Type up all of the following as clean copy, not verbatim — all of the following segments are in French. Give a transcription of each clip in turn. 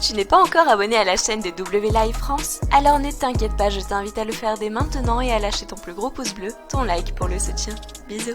Tu n'es pas encore abonné à la chaîne de W Live France? Alors ne t'inquiète pas, je t'invite à le faire dès maintenant et à lâcher ton plus gros pouce bleu, ton like pour le soutien. Bisous.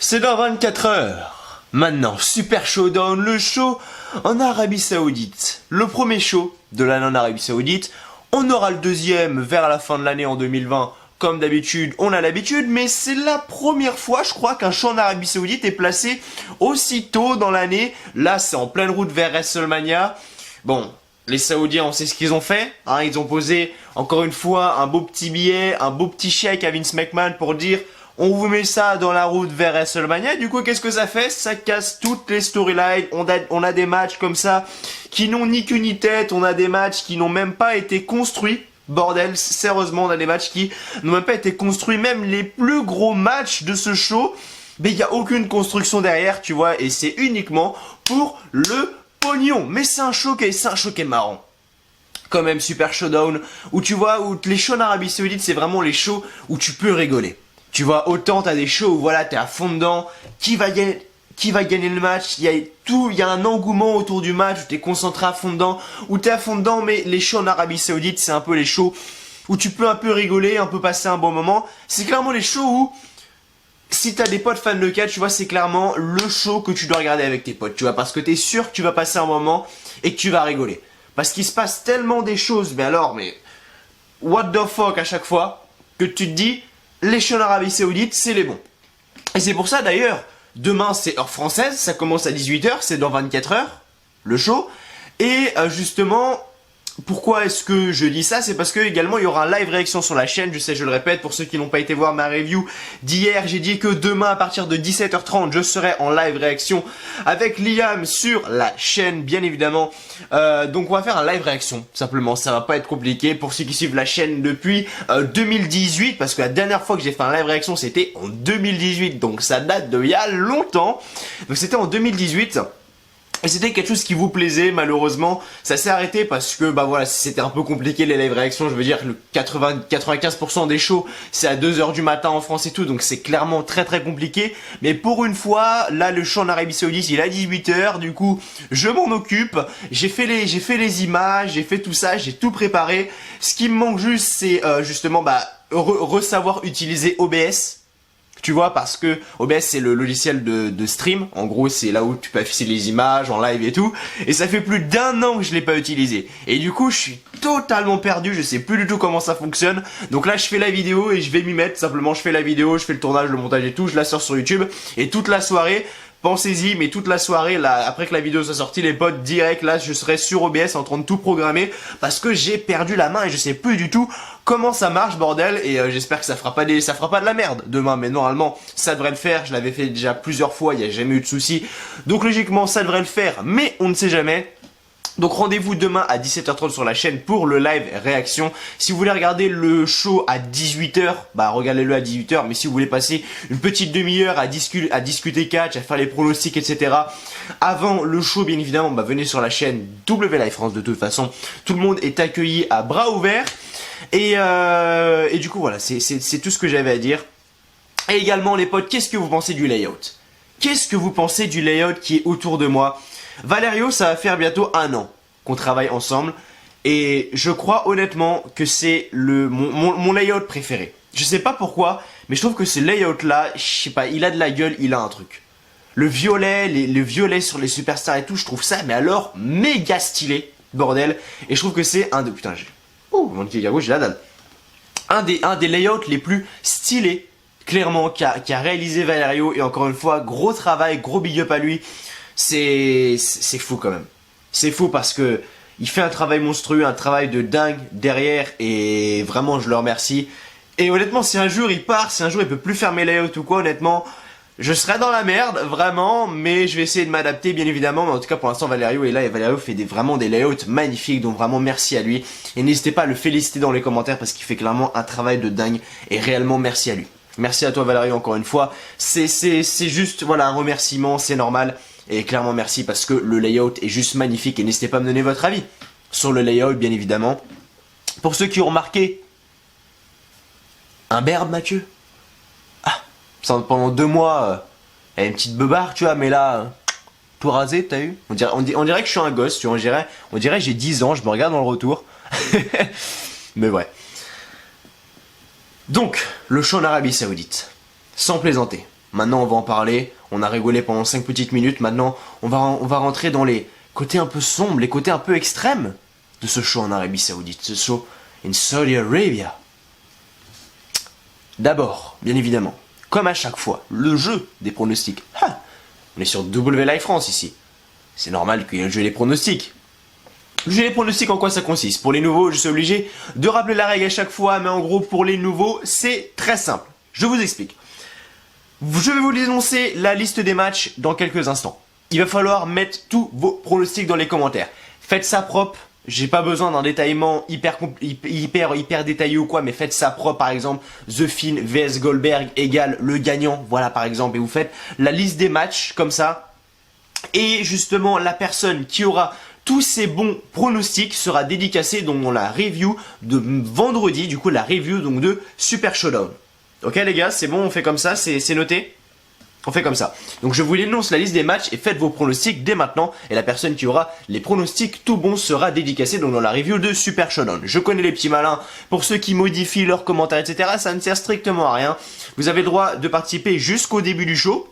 C'est dans 24 heures. Maintenant, Super Showdown, le show en Arabie Saoudite. Le premier show de l'année en Arabie Saoudite. On aura le deuxième vers la fin de l'année en 2020. Comme d'habitude, on a l'habitude, mais c'est la première fois, je crois, qu'un show en Arabie Saoudite est placé aussi tôt dans l'année. Là, c'est en pleine route vers WrestleMania. Bon, les Saoudiens, on sait ce qu'ils ont fait. Hein, ils ont posé, encore une fois, un beau petit billet, un beau petit chèque à Vince McMahon pour dire... On vous met ça dans la route vers WrestleMania. Du coup, qu'est-ce que ça fait? Ça casse toutes les storylines. On a des matchs comme ça qui n'ont ni queue ni tête. On a des matchs qui n'ont même pas été construits. Bordel, sérieusement, on a des matchs qui n'ont même pas été construits. Même les plus gros matchs de ce show, mais il n'y a aucune construction derrière, tu vois. Et c'est uniquement pour le pognon. Mais c'est un show qui est marrant. Quand même, Super Showdown, où tu vois, où les shows en Arabie Saoudite, c'est vraiment les shows où tu peux rigoler. Tu vois, autant t'as des shows où voilà, t'es à fond dedans, qui va gagner le match, il y a un engouement autour du match, où t'es concentré à fond dedans, où t'es à fond dedans, mais les shows en Arabie Saoudite, c'est un peu les shows où tu peux un peu rigoler, un peu passer un bon moment. C'est clairement les shows où, si t'as des potes fans de catch, tu vois, c'est clairement le show que tu dois regarder avec tes potes, tu vois, parce que t'es sûr que tu vas passer un moment et que tu vas rigoler. Parce qu'il se passe tellement des choses, mais what the fuck à chaque fois, que tu te dis, les shows en Arabie Saoudite, c'est les bons. Et c'est pour ça d'ailleurs, demain c'est heure française, ça commence à 18 h, c'est dans 24 heures, le show. Et justement, pourquoi est-ce que je dis ça? C'est parce que également il y aura un live réaction sur la chaîne, je sais, je le répète, pour ceux qui n'ont pas été voir ma review d'hier, j'ai dit que demain à partir de 17 h 30, je serai en live réaction avec Liam sur la chaîne, bien évidemment. Donc on va faire un live réaction, simplement, ça va pas être compliqué pour ceux qui suivent la chaîne depuis 2018, parce que la dernière fois que j'ai fait un live réaction, c'était en 2018, donc ça date d'il y a longtemps. Donc c'était en 2018. Et c'était quelque chose qui vous plaisait, malheureusement, ça s'est arrêté parce que, bah voilà, c'était un peu compliqué les live réactions, je veux dire, le 95% des shows, c'est à 2 h du matin en France et tout, donc c'est clairement très très compliqué, mais pour une fois, là, le show en Arabie Saoudite, il est à 18 h, du coup, je m'en occupe, j'ai fait les images, j'ai fait tout ça, j'ai tout préparé, ce qui me manque juste, c'est justement, savoir utiliser OBS. Tu vois, parce que OBS c'est le logiciel de stream, en gros c'est là où tu peux afficher les images en live et tout, et ça fait plus d'1 an que je l'ai pas utilisé, et du coup je suis totalement perdu, je sais plus du tout comment ça fonctionne, donc là je fais la vidéo et je vais m'y mettre, simplement je fais la vidéo, je fais le tournage, le montage et tout, je la sors sur YouTube, et toute la soirée, pensez-y, mais toute la soirée, là, après que la vidéo soit sortie, les potes, direct, là, je serai sur OBS en train de tout programmer, parce que j'ai perdu la main et je sais plus du tout comment ça marche, bordel, et j'espère que ça fera pas de la merde demain, mais normalement, ça devrait le faire, je l'avais fait déjà plusieurs fois, il n'y a jamais eu de soucis, donc logiquement, ça devrait le faire, mais on ne sait jamais. Donc rendez-vous demain à 17 h 30 sur la chaîne pour le live réaction. Si vous voulez regarder le show à 18 h, regardez-le à 18 h. Mais si vous voulez passer une petite demi-heure à discuter catch, à faire les pronostics, etc. avant le show, bien évidemment, venez sur la chaîne W Live France. De toute façon, tout le monde est accueilli à bras ouverts. Et du coup, voilà, c'est tout ce que j'avais à dire. Et également, les potes, qu'est-ce que vous pensez du layout? Qu'est-ce que vous pensez du layout qui est autour de moi? Valerio, ça va faire bientôt 1 an qu'on travaille ensemble, et je crois honnêtement que c'est mon layout préféré. Je sais pas pourquoi, mais je trouve que ce layout là, je sais pas, il a de la gueule, il a un truc. Le violet, le violet sur les superstars et tout, je trouve ça, mais alors, méga stylé, bordel. Et je trouve que c'est un de... Putain, j'ai... Ouh, mon petit j'ai la dalle. Un des layouts les plus stylés, clairement, qu'a réalisé Valerio, et encore une fois, gros travail, gros big up à lui. C'est fou quand même. C'est fou parce que il fait un travail monstrueux, un travail de dingue derrière, et vraiment je le remercie. Et honnêtement, si un jour il part, si un jour il peut plus faire mes layouts ou quoi, honnêtement, je serai dans la merde, vraiment, mais je vais essayer de m'adapter bien évidemment. Mais en tout cas pour l'instant Valerio est là, et Valerio fait vraiment des layouts magnifiques, donc vraiment merci à lui. Et n'hésitez pas à le féliciter dans les commentaires parce qu'il fait clairement un travail de dingue, et réellement merci à lui. Merci à toi Valérie encore une fois. C'est juste voilà un remerciement, c'est normal. Et clairement merci parce que le layout est juste magnifique et n'hésitez pas à me donner votre avis sur le layout bien évidemment. Pour ceux qui ont remarqué, un berbe Mathieu. Ah, pendant 2 mois, elle a une petite beubare tu vois, mais là, tout rasé, t'as eu on dirait que je suis un gosse, tu vois, on dirait que j'ai 10 ans, je me regarde dans le retour. Mais ouais. Donc, le show en Arabie Saoudite. Sans plaisanter. Maintenant, on va en parler. On a rigolé pendant 5 petites minutes. Maintenant, on va rentrer dans les côtés un peu sombres, les côtés un peu extrêmes de ce show en Arabie Saoudite. Ce show in Saudi Arabia. D'abord, bien évidemment, comme à chaque fois, le jeu des pronostics. Ha, on est sur W Live France ici. C'est normal qu'il y ait le jeu des pronostics. Le jeu des pronostics, en quoi ça consiste? Pour les nouveaux, je suis obligé de rappeler la règle à chaque fois, mais en gros, pour les nouveaux, c'est très simple. Je vous explique. Je vais vous énoncer la liste des matchs dans quelques instants. Il va falloir mettre tous vos pronostics dans les commentaires. Faites ça propre. J'ai pas besoin d'un détaillement hyper détaillé ou quoi, mais faites ça propre. Par exemple, The Finn vs Goldberg égale le gagnant. Voilà, par exemple. Et vous faites la liste des matchs comme ça. Et justement, la personne qui aura tous ces bons pronostics sera dédicacée donc dans la review de vendredi. Du coup, la review donc de Super Showdown. Ok les gars, c'est bon, on fait comme ça, c'est noté? On fait comme ça. Donc je vous énonce la liste des matchs et faites vos pronostics dès maintenant. Et la personne qui aura les pronostics tout bons sera dédicacée donc dans la review de Super Showdown. Je connais les petits malins. Pour ceux qui modifient leurs commentaires, etc., ça ne sert strictement à rien. Vous avez le droit de participer jusqu'au début du show.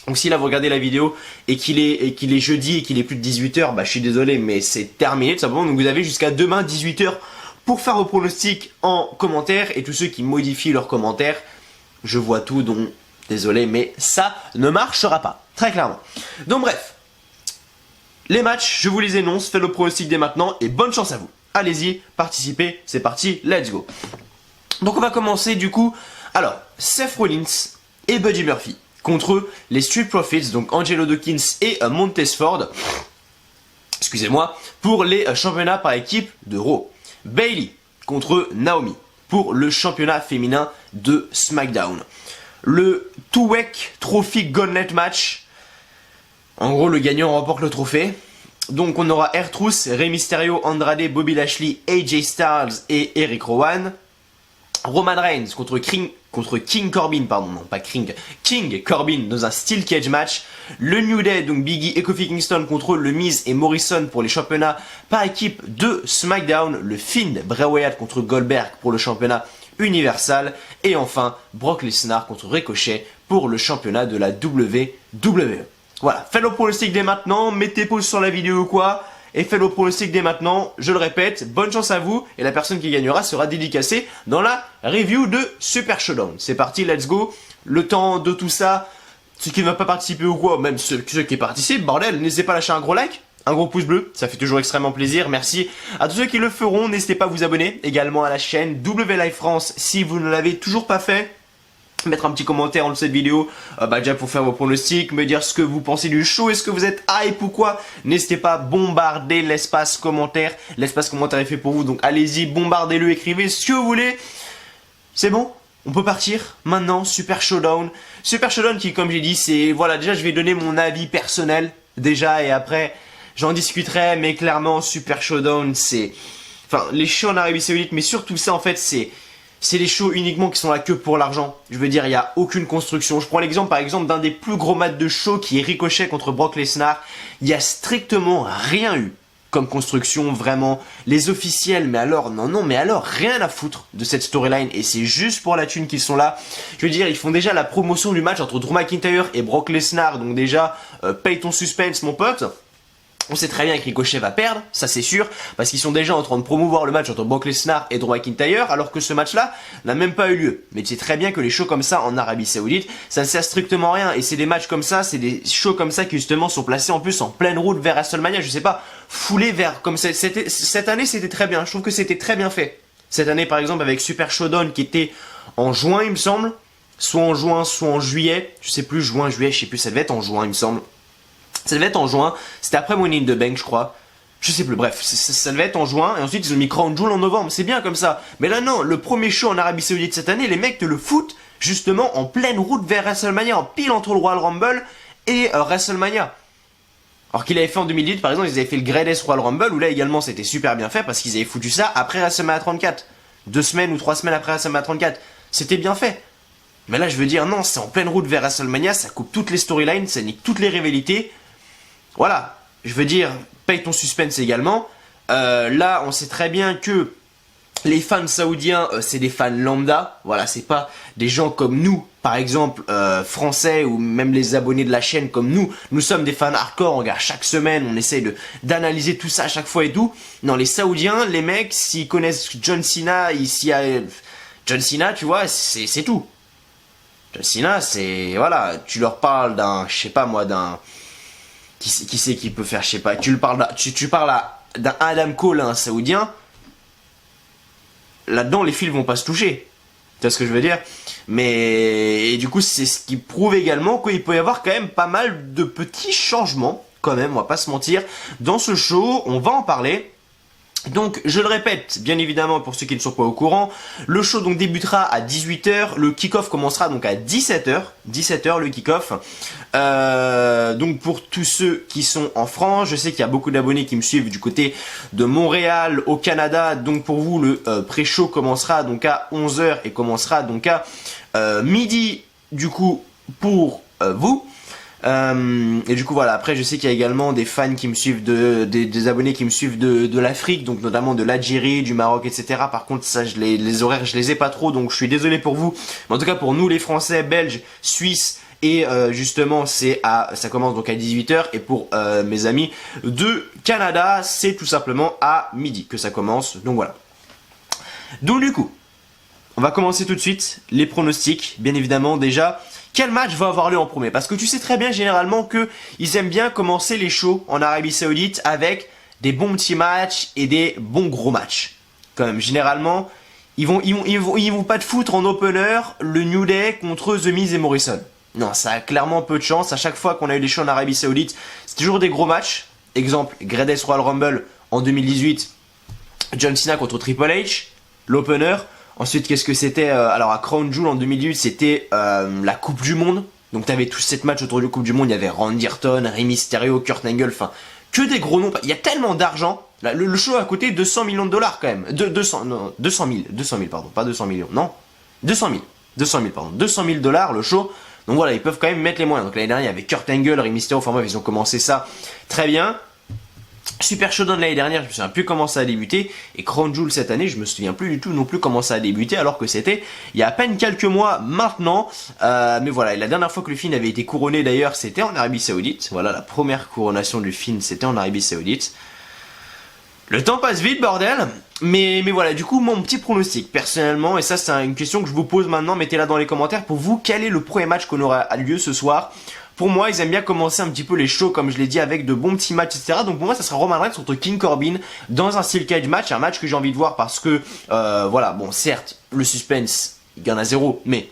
Donc si là vous regardez la vidéo et qu'il est jeudi et qu'il est plus de 18h, bah je suis désolé mais c'est terminé tout simplement. Donc vous avez jusqu'à demain 18h pour faire vos pronostics en commentaire. Et tous ceux qui modifient leurs commentaires, je vois tout donc désolé mais ça ne marchera pas, très clairement. Donc bref, les matchs je vous les énonce, faites le pronostic dès maintenant et bonne chance à vous. Allez-y, participez, c'est parti, let's go. Donc on va commencer du coup, alors Seth Rollins et Buddy Murphy contre les Street Profits, donc Angelo Dawkins et Montez Ford, excusez-moi, pour les championnats par équipe de Raw. Bayley contre Naomi pour le championnat féminin de SmackDown. Le Two-Week Trophy Gauntlet Match, en gros le gagnant remporte le trophée. Donc on aura R-Truth, Rey Mysterio, Andrade, Bobby Lashley, AJ Styles et Eric Rowan. Roman Reigns contre King Corbin, pardon, non pas King Corbin dans un Steel Cage match. Le New Day, donc Biggie et Kofi Kingston contre le Miz et Morrison pour les championnats par équipe de SmackDown. Le Finn Bray Wyatt contre Goldberg pour le championnat Universal. Et enfin, Brock Lesnar contre Ricochet pour le championnat de la WWE. Voilà, faites le pronostic dès maintenant, mettez pause sur la vidéo ou quoi. Et faites vos pronostics dès maintenant, je le répète, bonne chance à vous, et la personne qui gagnera sera dédicacée dans la review de Super Showdown. C'est parti, let's go. Le temps de tout ça, ceux qui ne veulent pas participer ou quoi, même ceux qui participent, bordel, n'hésitez pas à lâcher un gros like, un gros pouce bleu, ça fait toujours extrêmement plaisir, merci à tous ceux qui le feront, n'hésitez pas à vous abonner également à la chaîne W Live France si vous ne l'avez toujours pas fait. Mettre un petit commentaire en dessous de cette vidéo, déjà pour faire vos pronostics, me dire ce que vous pensez du show, est-ce que vous êtes hype ou quoi. N'hésitez pas à bombarder l'espace commentaire est fait pour vous, donc allez-y, bombardez-le, écrivez ce que vous voulez. C'est bon, on peut partir maintenant, Super Showdown. Super Showdown qui, comme j'ai dit, c'est, voilà, déjà je vais donner mon avis personnel, déjà, et après, j'en discuterai, mais clairement, Super Showdown, c'est, enfin, les shows en Arabie Saoudite, mais surtout ça, en fait, c'est des shows uniquement qui sont là que pour l'argent. Je veux dire, il n'y a aucune construction. Je prends l'exemple par exemple d'un des plus gros matchs de show qui est Ricochet contre Brock Lesnar. Il n'y a strictement rien eu comme construction, vraiment. Les officiels, mais alors, non, mais alors, rien à foutre de cette storyline. Et c'est juste pour la thune qu'ils sont là. Je veux dire, ils font déjà la promotion du match entre Drew McIntyre et Brock Lesnar. Donc déjà, paye ton suspense mon pote. On sait très bien que Ricochet va perdre, ça c'est sûr, parce qu'ils sont déjà en train de promouvoir le match entre Brock Lesnar et Drew McIntyre, alors que ce match-là n'a même pas eu lieu. Mais tu sais très bien que les shows comme ça en Arabie Saoudite, ça ne sert strictement à rien, et c'est des matchs comme ça, c'est des shows comme ça qui justement sont placés en plus en pleine route vers WrestleMania, je sais pas, foulés vers, comme cette année c'était très bien, je trouve que c'était très bien fait. Cette année par exemple avec Super Showdown qui était en juin il me semble, soit en juin, soit en juillet, je sais plus, juin, juillet, je sais plus, ça devait être en juin il me semble. Ça devait être en juin, c'était après Money in the Bank je crois, je sais plus, bref, ça devait être en juin, et ensuite ils ont mis Crown Jewel en novembre, c'est bien comme ça. Mais là non, le premier show en Arabie Saoudite cette année, les mecs te le foutent justement en pleine route vers WrestleMania, en pile entre le Royal Rumble et WrestleMania. Alors qu'il avait fait en 2018, par exemple, ils avaient fait le Greatest Royal Rumble, où là également c'était super bien fait, parce qu'ils avaient foutu ça après WrestleMania 34. 2 semaines ou 3 semaines après WrestleMania 34. C'était bien fait. Mais là, je veux dire, non, c'est en pleine route vers WrestleMania, ça coupe toutes les storylines, ça nique toutes les rivalités. Voilà. Je veux dire, paye ton suspense également. Là, on sait très bien que les fans saoudiens, c'est des fans lambda. Voilà, c'est pas des gens comme nous, par exemple, français, ou même les abonnés de la chaîne comme nous. Nous sommes des fans hardcore, on regarde chaque semaine, on essaye d'analyser tout ça à chaque fois et tout. Non, les saoudiens, les mecs, s'ils connaissent John Cena, John Cena, tu vois, c'est tout. John Cena, c'est, voilà, tu leur parles d'un, je sais pas moi, d'un, qui c'est qui peut faire, je sais pas, tu parles d'un Adam Cole, un saoudien. Là-dedans, les fils vont pas se toucher. Tu vois ce que je veux dire? Mais, et du coup, c'est ce qui prouve également qu'il peut y avoir quand même pas mal de petits changements, quand même, on va pas se mentir. Dans ce show, on va en parler. Donc, je le répète, bien évidemment, pour ceux qui ne sont pas au courant, le show donc débutera à 18h, le kick-off commencera donc à 17h, 17h le kick-off. Donc pour tous ceux qui sont en France, je sais qu'il y a beaucoup d'abonnés qui me suivent du côté de Montréal, au Canada, donc pour vous le pré-show commencera donc à 11h et commencera donc à midi du coup pour vous. Et du coup voilà, après je sais qu'il y a également des fans qui me suivent, des abonnés qui me suivent de l'Afrique, donc notamment de l'Algérie, du Maroc, etc. Par contre ça, les horaires je les ai pas trop, donc je suis désolé pour vous. Mais en tout cas pour nous les Français, Belges, Suisses et justement ça commence donc à 18h, et pour mes amis de Canada c'est tout simplement à midi que ça commence, donc voilà. Donc du coup on va commencer tout de suite les pronostics, bien évidemment. Déjà, quel match va avoir lieu en premier? Parce que tu sais très bien généralement que ils aiment bien commencer les shows en Arabie Saoudite avec des bons petits matchs et des bons gros matchs. Quand même, généralement, ils vont pas te foutre en opener le New Day contre The Miz et Morrison. Non, ça a clairement peu de chance. À chaque fois qu'on a eu des shows en Arabie Saoudite, c'est toujours des gros matchs. Exemple, Greatest Royal Rumble en 2018, John Cena contre Triple H, l'opener. Ensuite, qu'est-ce que c'était alors à Crown Jewel en 2008, c'était la Coupe du Monde. Donc t'avais tous ces matchs autour de la Coupe du Monde. Il y avait Randy Orton, Rey Mysterio, Kurt Angle, enfin que des gros noms. Il y a tellement d'argent. Le show a coûté 200 millions de dollars quand même. 200 000 pardon, pas 200 millions, non 200 000 pardon, 200 000 dollars le show. Donc voilà, ils peuvent quand même mettre les moyens. Donc l'année dernière, il y avait Kurt Angle, Rey Mysterio, enfin bref, ils ont commencé ça très bien. Super Showdown l'année dernière, je me souviens plus comment ça a débuté, et Crown Jewel cette année, je me souviens plus du tout non plus comment ça a débuté, alors que c'était il y a à peine quelques mois maintenant. Mais voilà, et la dernière fois que le Finn avait été couronné d'ailleurs, c'était en Arabie Saoudite. Voilà, la première couronation du Finn, c'était en Arabie Saoudite. Le temps passe vite, bordel. Mais voilà, du coup, mon petit pronostic, personnellement, et ça c'est une question que je vous pose maintenant, mettez-la dans les commentaires, pour vous, quel est le premier match qu'on aura lieu ce soir? Pour moi, ils aiment bien commencer un petit peu les shows, comme je l'ai dit, avec de bons petits matchs, etc. Donc pour moi, ça sera Roman Reigns contre King Corbin dans un Steel Cage match, un match que j'ai envie de voir parce que, voilà, bon, certes, le suspense, il y en a zéro, mais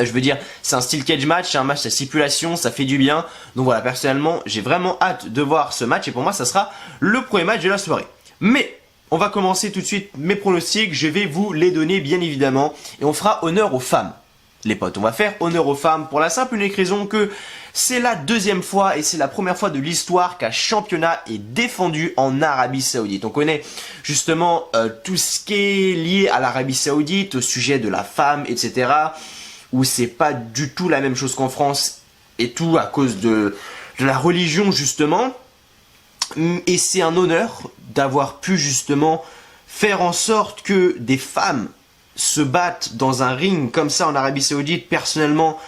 je veux dire, c'est un Steel Cage match, c'est un match à stipulation, ça fait du bien. Donc voilà, personnellement, j'ai vraiment hâte de voir ce match, et pour moi, ça sera le premier match de la soirée. Mais on va commencer tout de suite mes pronostics, je vais vous les donner bien évidemment, et on fera honneur aux femmes. Les potes, on va faire honneur aux femmes pour la simple et unique raison que c'est la deuxième fois et c'est la première fois de l'histoire qu'un championnat est défendu en Arabie Saoudite. On connaît justement tout ce qui est lié à l'Arabie Saoudite, au sujet de la femme, etc. Où c'est pas du tout la même chose qu'en France et tout à cause de la religion justement. Et c'est un honneur d'avoir pu justement faire en sorte que des femmes se battent dans un ring comme ça en Arabie Saoudite. Personnellement,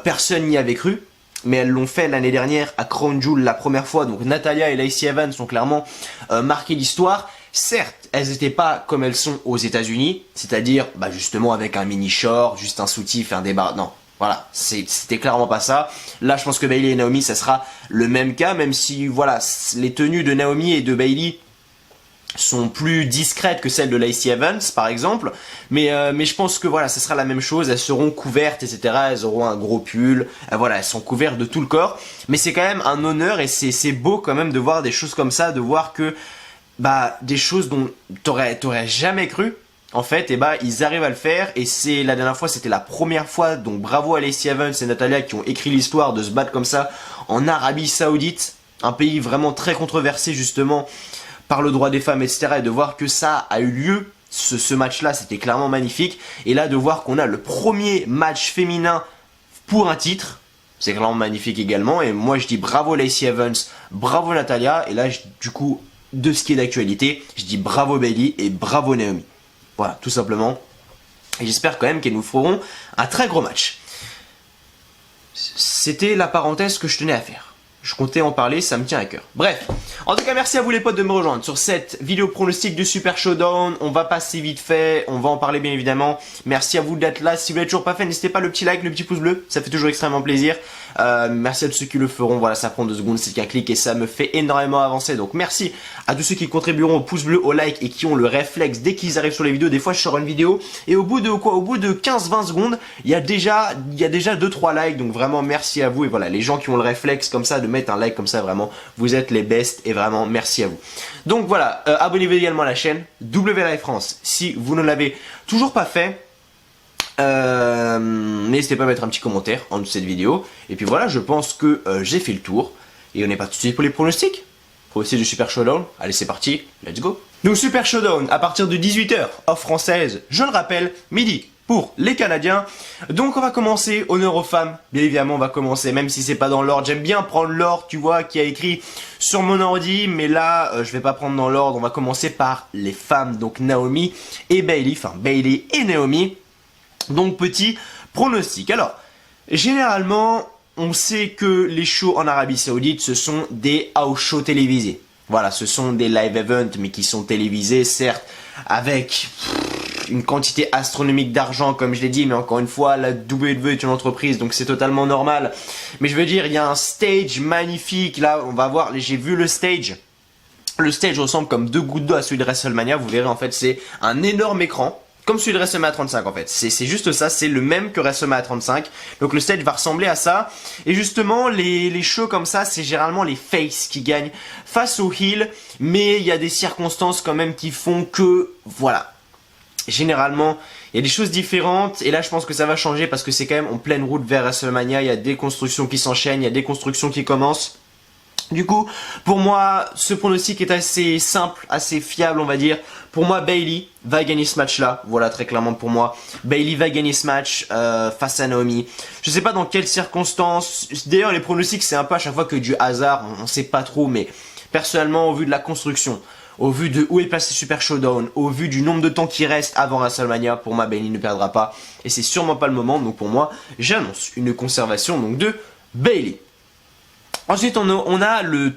personne n'y avait cru, mais elles l'ont fait l'année dernière à Crown Jewel la première fois. Donc Natalya et Lacey Evans ont clairement marqué l'histoire. Certes, elles n'étaient pas comme elles sont aux États-Unis, c'est-à-dire justement avec un mini short, juste un soutif, un débat. Non, voilà, c'était clairement pas ça. Là, je pense que Bayley et Naomi, ça sera le même cas, même si voilà, les tenues de Naomi et de Bayley sont plus discrètes que celles de Lacey Evans par exemple, mais je pense que voilà, ça sera la même chose, elles seront couvertes, etc. Elles auront un gros pull, voilà, elles sont couvertes de tout le corps, mais c'est quand même un honneur et c'est beau quand même de voir des choses comme ça, de voir que des choses dont t'aurais jamais cru, en fait, eh ben, ils arrivent à le faire, et c'est la dernière fois, c'était la première fois, donc bravo à Lacey Evans et Natalia qui ont écrit l'histoire de se battre comme ça en Arabie Saoudite, un pays vraiment très controversé justement par le droit des femmes, etc. Et de voir que ça a eu lieu, ce match-là, c'était clairement magnifique. Et là, de voir qu'on a le premier match féminin pour un titre, c'est clairement magnifique également. Et moi, je dis bravo Lacey Evans, bravo Natalia. Et là, du coup, de ce qui est d'actualité, je dis bravo Bayley et bravo Naomi. Voilà, tout simplement. Et j'espère quand même qu'elles nous feront un très gros match. C'était la parenthèse que je tenais à faire. Je comptais en parler, ça me tient à cœur. Bref, en tout cas, merci à vous les potes de me rejoindre sur cette vidéo pronostic du Super Showdown. On va passer vite fait, on va en parler bien évidemment. Merci à vous d'être là. Si vous l'avez toujours pas fait, n'hésitez pas le petit like, le petit pouce bleu, ça fait toujours extrêmement plaisir. Merci à tous ceux qui le feront, voilà, ça prend 2 secondes, c'est qu'un clic et ça me fait énormément avancer. Donc merci à tous ceux qui contribueront au pouce bleu, au like et qui ont le réflexe dès qu'ils arrivent sur les vidéos. Des fois je sors une vidéo et au bout de 15-20 secondes, il y a déjà 2-3 likes. Donc vraiment merci à vous, et voilà, les gens qui ont le réflexe comme ça de mettre un like comme ça, vraiment vous êtes les best et vraiment merci à vous. Donc voilà, abonnez-vous également à la chaîne WLive France si vous ne l'avez toujours pas fait. N'hésitez pas à mettre un petit commentaire en dessous de cette vidéo. Et puis voilà, je pense que j'ai fait le tour. Et on est parti tout de suite pour les pronostics. Pronostic du Super Showdown. Allez, c'est parti, let's go. Donc Super Showdown à partir de 18h, heure française, je le rappelle, midi pour les Canadiens. Donc on va commencer, honneur aux femmes. Bien évidemment, on va commencer, même si c'est pas dans l'ordre. J'aime bien prendre l'ordre, tu vois, qui a écrit sur mon ordi. Mais là, je vais pas prendre dans l'ordre. On va commencer par les femmes. Donc Naomi et Bayley. Enfin, Bayley et Naomi. Donc petit pronostic. Alors, généralement, on sait que les shows en Arabie Saoudite, ce sont des house shows télévisés. Voilà, ce sont des live events, mais qui sont télévisés, certes, avec une quantité astronomique d'argent, comme je l'ai dit, mais encore une fois, la WWE est une entreprise, donc c'est totalement normal. Mais je veux dire, il y a un stage magnifique, là, on va voir, j'ai vu le stage. Le stage ressemble comme 2 gouttes d'eau à celui de WrestleMania, vous verrez, en fait, c'est un énorme écran. Comme celui de WrestleMania 35 en fait, c'est juste ça, c'est le même que WrestleMania 35. Donc le stage va ressembler à ça. Et justement, les shows comme ça, c'est généralement les faces qui gagnent face aux heels. Mais il y a des circonstances quand même qui font que, voilà, généralement, il y a des choses différentes. Et là, je pense que ça va changer parce que c'est quand même en pleine route vers WrestleMania. Il y a des constructions qui s'enchaînent, il y a des constructions qui commencent. Du coup, pour moi, ce pronostic est assez simple, assez fiable, on va dire. Pour moi, Bayley va gagner ce match-là. Voilà, très clairement pour moi. Bayley va gagner ce match face à Naomi. Je sais pas dans quelles circonstances. D'ailleurs, les pronostics, c'est un peu à chaque fois que du hasard. On sait pas trop, mais personnellement, au vu de la construction, au vu de où est placé Super Showdown, au vu du nombre de temps qui reste avant WrestleMania, pour moi, Bayley ne perdra pas. Et c'est sûrement pas le moment. Donc pour moi, j'annonce une conservation donc de Bayley. Ensuite, on a le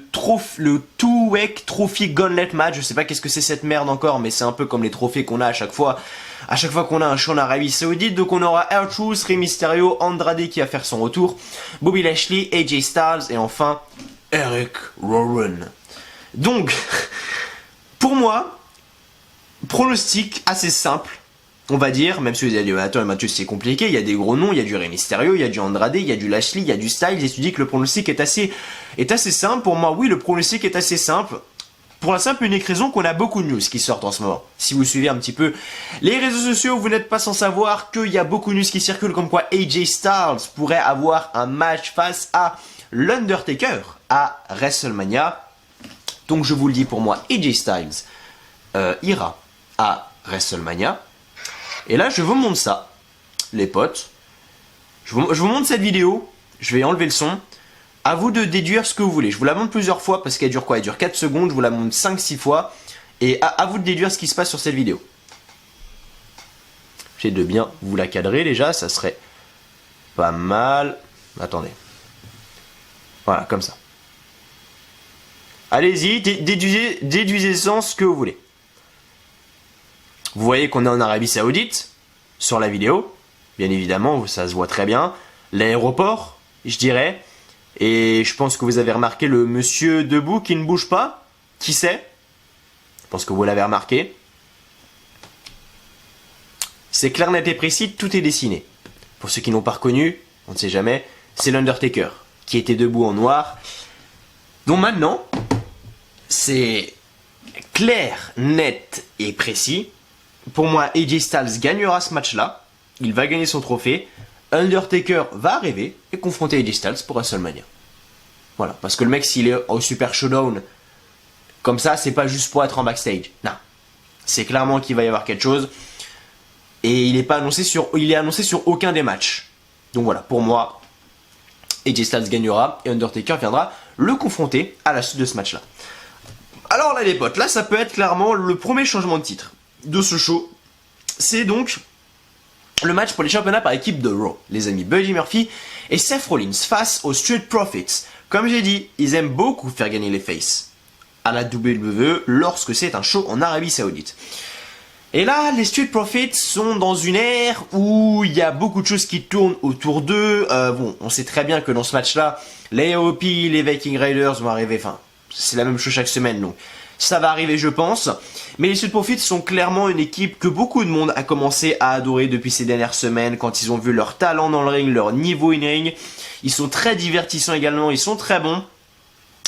Two-Way Trophy Gauntlet Match. Je sais pas qu'est-ce que c'est cette merde encore, mais c'est un peu comme les trophées qu'on a à chaque fois. À chaque fois qu'on a un show en Arabie Saoudite. Donc on aura R-Truth, Rey Mysterio, Andrade qui va faire son retour, Bobby Lashley, AJ Styles et enfin Eric Rowan. Donc, pour moi, pronostic assez simple. On va dire, même si vous allez dire, attends Mathieu c'est compliqué, il y a des gros noms, il y a du Rey Mysterio, il y a du Andrade, il y a du Lashley, il y a du Styles, et tu dis que le pronostic est assez simple. Pour moi, oui, le pronostic est assez simple. Pour la simple et unique raison qu'on a beaucoup de news qui sortent en ce moment. Si vous suivez un petit peu les réseaux sociaux, vous n'êtes pas sans savoir qu'il y a beaucoup de news qui circulent comme quoi AJ Styles pourrait avoir un match face à l'Undertaker à WrestleMania. Donc je vous le dis, pour moi, AJ Styles ira à WrestleMania. Et là, je vous montre ça, les potes. Je vous montre cette vidéo. Je vais enlever le son. À vous de déduire ce que vous voulez. Je vous la montre plusieurs fois parce qu'elle dure quoi? Elle dure 4 secondes. Je vous la montre 5-6 fois. Et à vous de déduire ce qui se passe sur cette vidéo. J'essaie de bien vous la cadrer déjà. Ça serait pas mal. Attendez. Voilà, comme ça. Allez-y, déduisez-en ce que vous voulez. Vous voyez qu'on est en Arabie Saoudite, sur la vidéo, bien évidemment, ça se voit très bien. L'aéroport, je dirais, et je pense que vous avez remarqué le monsieur debout qui ne bouge pas. Qui c'est? Je pense que vous l'avez remarqué. C'est clair, net et précis, tout est dessiné. Pour ceux qui n'ont pas reconnu, on ne sait jamais, c'est l'Undertaker, qui était debout en noir. Donc maintenant, c'est clair, net et précis. pour moi, AJ Styles gagnera ce match-là. Il va gagner son trophée. Undertaker va arriver et confronter AJ Styles pour WrestleMania. Voilà, parce que le mec, s'il est au Super Showdown, comme ça, c'est pas juste pour être en backstage. Non. C'est clairement qu'il va y avoir quelque chose. Et il est annoncé sur aucun des matchs. Donc voilà, pour moi, AJ Styles gagnera et Undertaker viendra le confronter à la suite de ce match-là. Alors là les potes, là ça peut être clairement le premier changement de titre de ce show. C'est donc le match pour les championnats par équipe de Raw. Les amis Buddy Murphy et Seth Rollins face aux Street Profits. Comme j'ai dit, ils aiment beaucoup faire gagner les faces à la WWE lorsque c'est un show en Arabie Saoudite. Et là, les Street Profits sont dans une ère où il y a beaucoup de choses qui tournent autour d'eux. Bon, on sait très bien que dans ce match-là, les AOP, les Viking Raiders vont arriver. Enfin, c'est la même chose chaque semaine, donc ça va arriver, je pense. Mais les Street Profits sont clairement une équipe que beaucoup de monde a commencé à adorer depuis ces dernières semaines, quand ils ont vu leur talent dans le ring, leur niveau in-ring. Ils sont très divertissants également, ils sont très bons.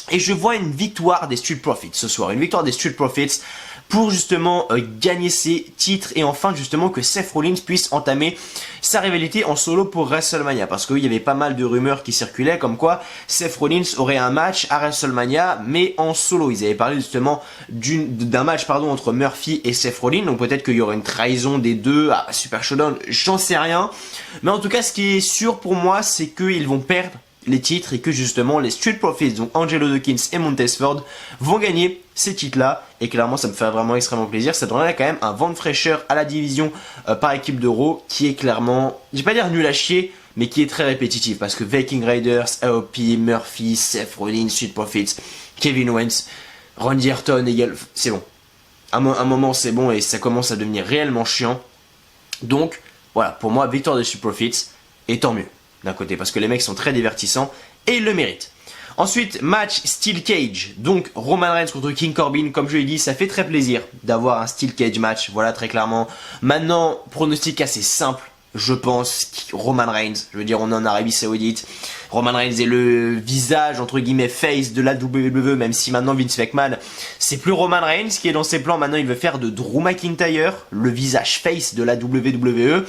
Et je vois une victoire des Street Profits ce soir, une victoire des Street Profits pour justement gagner ses titres et enfin justement que Seth Rollins puisse entamer sa rivalité en solo pour WrestleMania. Parce qu'il y avait pas mal de rumeurs qui circulaient comme quoi Seth Rollins aurait un match à WrestleMania mais en solo. Ils avaient parlé justement d'un match entre Murphy et Seth Rollins, donc peut-être qu'il y aurait une trahison des deux à Super Showdown, j'en sais rien. Mais en tout cas ce qui est sûr pour moi c'est qu'ils vont perdre les titres et que justement les Street Profits, donc Angelo Dawkins et Montez Ford, vont gagner ces titres-là. Et clairement, ça me fait vraiment extrêmement plaisir. Ça donnerait quand même un vent de fraîcheur à la division par équipe de Raw qui est clairement, je vais pas dire nul à chier, mais qui est très répétitif. Parce que Viking Raiders, AOP, Murphy, Seth Rollins, Street Profits, Kevin Owens, Randy Orton, c'est bon. À un moment, c'est bon et ça commence à devenir réellement chiant. Donc, voilà, pour moi, victoire des Street Profits, et tant mieux. D'un côté, parce que les mecs sont très divertissants et ils le méritent. Ensuite, match Steel Cage, donc Roman Reigns contre King Corbin. Comme je l'ai dit, ça fait très plaisir d'avoir un Steel Cage match, voilà, très clairement. Maintenant, pronostic assez simple, je pense, Roman Reigns, je veux dire, on est en Arabie Saoudite. Roman Reigns est le visage, entre guillemets, face de la WWE, même si maintenant Vince McMahon, c'est plus Roman Reigns qui est dans ses plans. Maintenant, il veut faire de Drew McIntyre le visage face de la WWE.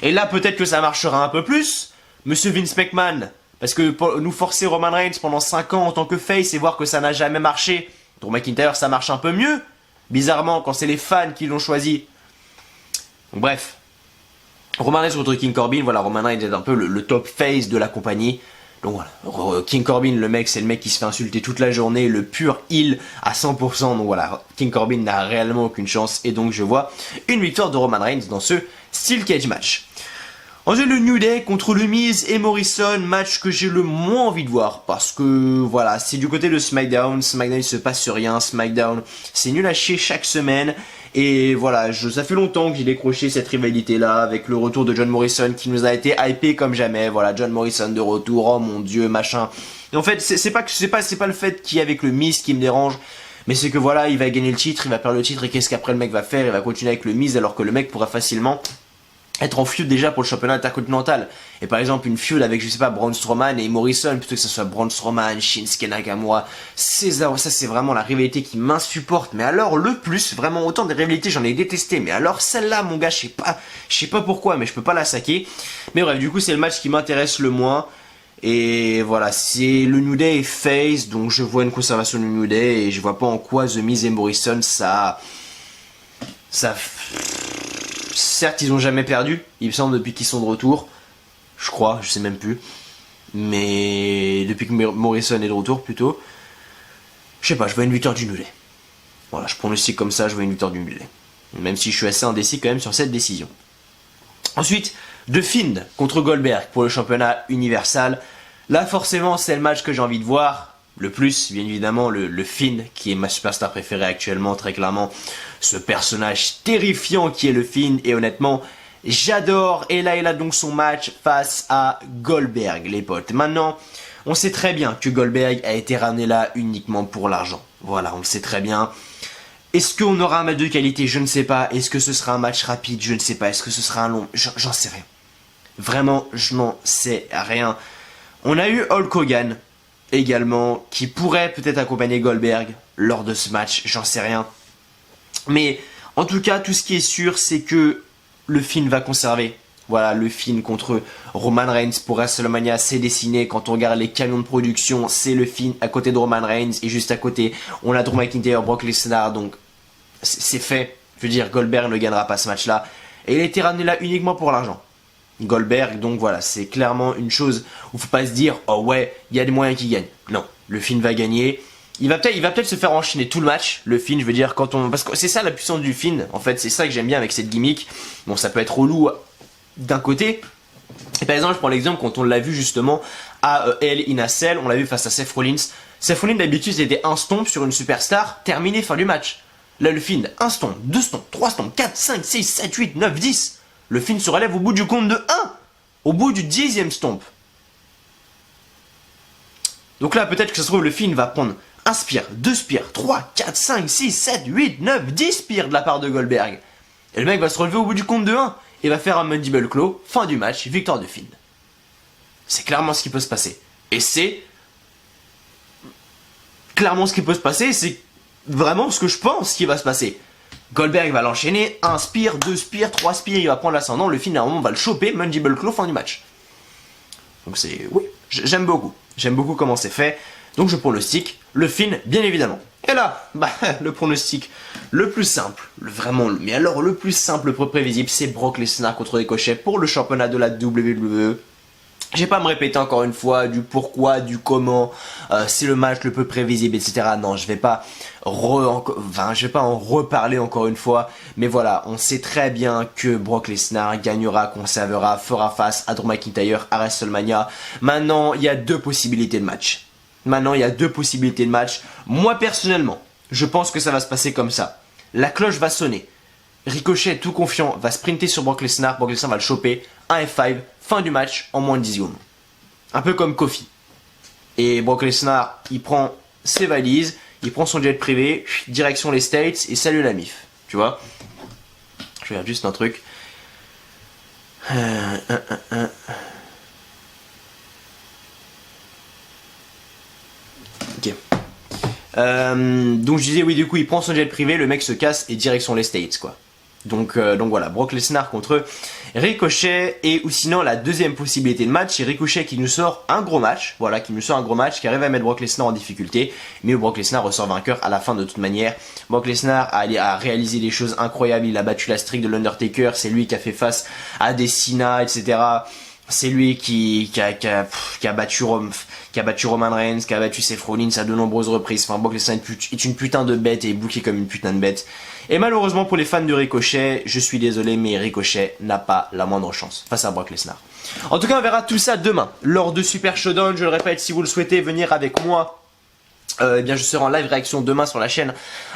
Et là, peut-être que ça marchera un peu plus. Monsieur Vince McMahon, parce que pour nous forcer Roman Reigns pendant 5 ans en tant que face et voir que ça n'a jamais marché, Drew McIntyre ça marche un peu mieux, bizarrement quand c'est les fans qui l'ont choisi. Donc, bref, Roman Reigns contre King Corbin, voilà, Roman Reigns est un peu le top face de la compagnie. Donc voilà, King Corbin, le mec, c'est le mec qui se fait insulter toute la journée, le pur heel à 100%. Donc voilà, King Corbin n'a réellement aucune chance et donc je vois une victoire de Roman Reigns dans ce Steel Cage match. Ensuite, le New Day contre le Miz et Morrison, match que j'ai le moins envie de voir parce que voilà, c'est du côté de SmackDown. SmackDown il se passe rien, SmackDown c'est nul à chier chaque semaine et voilà, ça fait longtemps que j'ai décroché cette rivalité là avec le retour de John Morrison qui nous a été hypé comme jamais. Voilà, John Morrison de retour, oh mon dieu, machin. Et en fait, c'est pas le fait qu'il y a avec le Miz qui me dérange. Mais c'est que voilà, il va gagner le titre, il va perdre le titre et qu'est-ce qu'après le mec va faire? Il va continuer avec le Miz alors que le mec pourra facilement être en feud déjà pour le championnat intercontinental. Et par exemple une feud avec, je sais pas, Braun Strowman et Morrison, plutôt que ce soit Braun Strowman, Shinsuke Nakamura, ça c'est vraiment la rivalité qui m'insupporte. Mais alors le plus, vraiment autant des rivalités j'en ai détesté, mais alors celle-là mon gars, je sais pas pourquoi, mais je peux pas la saquer. Mais bref, du coup c'est le match qui m'intéresse le moins. Et voilà, c'est le New Day face, donc je vois une conservation du New Day et je vois pas en quoi The Miz et Morrison certes, ils ont jamais perdu, il me semble, depuis qu'ils sont de retour. Je crois, je sais même plus. Mais depuis que Morrison est de retour, plutôt. Je sais pas, je vois une victoire du New Day. Voilà, je pronostique comme ça, je vois une victoire du New Day. Même si je suis assez indécis quand même sur cette décision. Ensuite, The Fiend contre Goldberg pour le championnat universal. Là, forcément, c'est le match que j'ai envie de voir. Le plus, bien évidemment, le Fiend, qui est ma superstar préférée actuellement, très clairement. Ce personnage terrifiant qui est le Fiend, et honnêtement, j'adore. Et là, il a donc son match face à Goldberg, les potes. Maintenant, on sait très bien que Goldberg a été ramené là uniquement pour l'argent. Voilà, on le sait très bien. Est-ce qu'on aura un match de qualité? Je ne sais pas. Est-ce que ce sera un match rapide? Je ne sais pas. Est-ce que ce sera un long? J'en sais rien. Vraiment, je n'en sais rien. On a eu Hulk Hogan également, qui pourrait peut-être accompagner Goldberg lors de ce match, j'en sais rien. Mais En tout cas, tout ce qui est sûr, c'est que le Finn va conserver. Voilà, le Finn contre Roman Reigns pour WrestleMania, c'est dessiné. Quand on regarde les camions de production, c'est le Finn à côté de Roman Reigns. Et juste à côté, on a Drew McIntyre, Brock Lesnar. Donc, c'est fait. Je veux dire, Goldberg ne gagnera pas ce match-là. Et il a été ramené là uniquement pour l'argent. Goldberg, donc voilà, c'est clairement une chose où faut pas se dire, oh ouais, il y a des moyens qui gagnent. Non, le Finn va gagner. Il va peut-être se faire enchaîner tout le match, le Finn, je veux dire, parce que c'est ça la puissance du Finn, en fait, c'est ça que j'aime bien avec cette gimmick. Bon, ça peut être relou d'un côté. Et par exemple, je prends l'exemple quand on l'a vu justement à Hell in a Cell, on l'a vu face à Seth Rollins. Seth Rollins d'habitude c'était un stomp sur une superstar, terminé, fin du match. Là le Finn, un stomp, 2 stomps, 3 stomps, 4, 5, 6, 7, 8, 9, 10. Le Finn se relève au bout du compte de 1, au bout du 10e stomp. Donc là peut-être que ça se trouve le Finn va prendre un spear, 2 spears, 3, 4, 5, 6, 7, 8, 9, 10 spears de la part de Goldberg. Et le mec va se relever au bout du compte de 1 et va faire un Mandible Claw, fin du match, victoire de Finn. C'est clairement ce qui peut se passer. Et c'est clairement ce qui peut se passer, c'est vraiment ce que je pense qui va se passer. Goldberg va l'enchaîner, 1 spear, 2 spears, 3 spears, il va prendre l'ascendant, le Finn à un moment va le choper, Mandible Claw, fin du match. Donc c'est... oui, j'aime beaucoup. J'aime beaucoup comment c'est fait. Donc je pronostique le Finn, bien évidemment. Et là, le pronostic le plus simple, mais alors le plus simple, le plus prévisible, c'est Brock Lesnar contre Ricochet pour le championnat de la WWE. Je vais pas me répéter encore une fois du pourquoi, du comment, c'est le match le plus prévisible, etc. Non, je vais pas en reparler encore une fois. Mais voilà, on sait très bien que Brock Lesnar gagnera, conservera, fera face à Drew McIntyre à WrestleMania. Maintenant, il y a 2 possibilités de match. Moi, personnellement, je pense que ça va se passer comme ça. La cloche va sonner. Ricochet, tout confiant, va sprinter sur Brock Lesnar. Brock Lesnar va le choper. Un F5, fin du match en moins de 10 secondes. Un peu comme Kofi. Et Brock Lesnar, il prend ses valises, il prend son jet privé, direction les States et salut la MIF. Tu vois? Je regarde juste un truc. Ok. Donc je disais oui, du coup il prend son jet privé, le mec se casse et direction les States quoi. Donc voilà, Brock Lesnar contre Ricochet. Et ou sinon la deuxième possibilité de match, c'est Ricochet qui nous sort un gros match, qui arrive à mettre Brock Lesnar en difficulté, mais où Brock Lesnar ressort vainqueur à la fin de toute manière. Brock Lesnar a réalisé des choses incroyables, il a battu la streak de l'Undertaker, c'est lui qui a fait face à des Cena, etc. C'est lui qui a battu Roman Reigns, qui a battu Seth Rollins à de nombreuses reprises. Enfin, Brock Lesnar est une putain de bête et est booké comme une putain de bête. Et malheureusement pour les fans de Ricochet, je suis désolé, mais Ricochet n'a pas la moindre chance face à Brock Lesnar. En tout cas, on verra tout ça demain lors de Super Showdown. Je le répète, si vous le souhaitez venir avec moi, eh bien je serai en live réaction demain sur la chaîne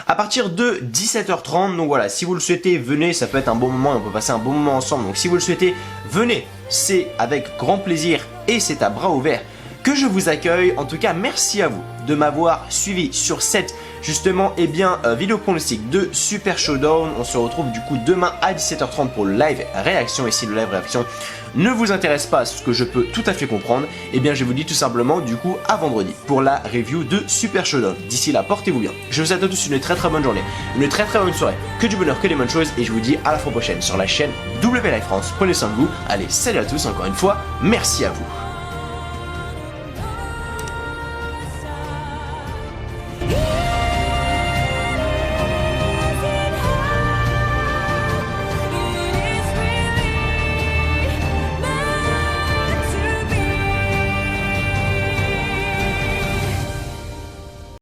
à partir de 17h30. Donc voilà, si vous le souhaitez, venez, ça peut être un bon moment et on peut passer un bon moment ensemble. Donc si vous le souhaitez, venez, c'est avec grand plaisir et c'est à bras ouverts que je vous accueille. En tout cas, merci à vous de m'avoir suivi sur cette vidéo pronostic de Super Showdown. On se retrouve du coup demain à 17h30 pour le live réaction. Et si le live réaction ne vous intéresse pas, ce que je peux tout à fait comprendre, eh bien je vous dis tout simplement du coup à vendredi pour la review de Super Showdown. D'ici là, portez-vous bien. Je vous souhaite à tous une très bonne journée, une très bonne soirée, que du bonheur, que des bonnes choses, et je vous dis à la fois prochaine sur la chaîne W Live France. Prenez soin de vous. Allez, salut à tous encore une fois, merci à vous.